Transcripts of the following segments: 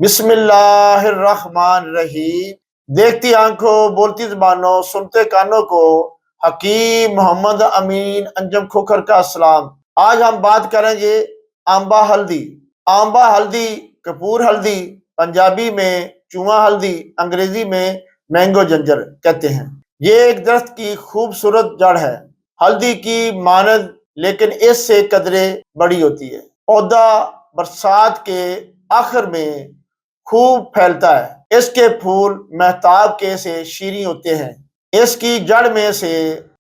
بسم اللہ الرحمن الرحیم۔ دیکھتی آنکھوں، بولتی زبانوں، سنتے کانوں کو حکیم محمد امین انجم کھوکھر کا السلام۔ آج ہم بات کریں گے آمبا ہلدی۔ آمبا ہلدی، کپور ہلدی، پنجابی میں چوما ہلدی، انگریزی میں مینگو جنجر کہتے ہیں۔ یہ ایک درخت کی خوبصورت جڑ ہے، ہلدی کی مانند، لیکن اس سے قدرے بڑی ہوتی ہے۔ پودا برسات کے آخر میں خوب پھیلتا ہے۔ اس کے پھول مہتاب کے سے شیریں ہوتے ہیں۔ اس کی جڑ میں سے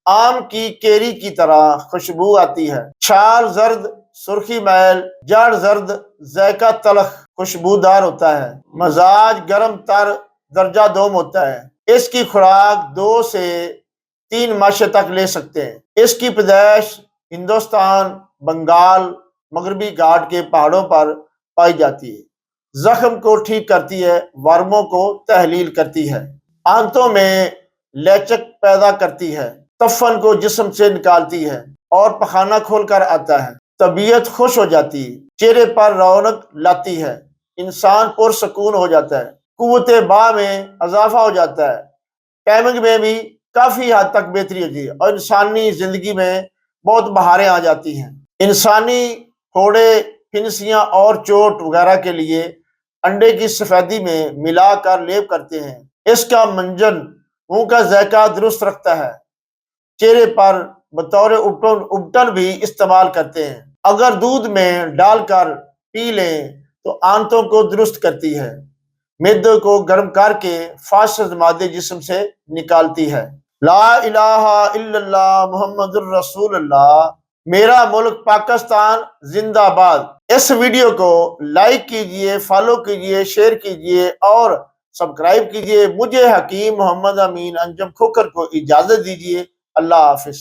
آم کی کیری کی طرح خوشبو آتی ہے۔ چھال زرد، سرخی میل، جڑ زرد، ذائقہ تلخ، خوشبودار ہوتا ہے۔ مزاج گرم تر، درجہ دوم ہوتا ہے۔ اس کی خوراک 2 سے 3 ماشے تک لے سکتے ہیں۔ اس کی پیدائش ہندوستان، بنگال، مغربی گھاٹ کے پہاڑوں پر پائی جاتی ہے۔ زخم کو ٹھیک کرتی ہے، ورموں کو تحلیل کرتی ہے، آنتوں میں لچک پیدا کرتی ہے، تفن کو جسم سے نکالتی ہے اور پخانہ کھول کر آتا ہے۔ طبیعت خوش ہو جاتی ہے، چہرے پر رونق لاتی ہے، انسان پرسکون ہو جاتا ہے، قوت باہ میں اضافہ ہو جاتا ہے، ٹائمنگ میں بھی کافی حد تک بہتری ہوتی ہے اور انسانی زندگی میں بہت بہاریں آ جاتی ہیں۔ انسانی پھوڑے، پھنسیاں اور چوٹ وغیرہ کے لیے انڈے کی سفیدی میں ملا کر لیپ کرتے ہیں۔ اس کا منجن منہ کا ذائقہ درست رکھتا ہے۔ چہرے پر بطور ابٹن بھی استعمال کرتے ہیں۔ اگر دودھ میں ڈال کر پی لیں تو آنتوں کو درست کرتی ہے، معدے کو گرم کر کے فاسد مادے جسم سے نکالتی ہے۔ لا الہ الا اللہ محمد الرسول اللہ۔ میرا ملک پاکستان زندہ باد۔ اس ویڈیو کو لائک کیجئے، فالو کیجئے، شیئر کیجئے اور سبسکرائب کیجئے۔ مجھے حکیم محمد امین انجم کھوکھر کو اجازت دیجئے۔ اللہ حافظ۔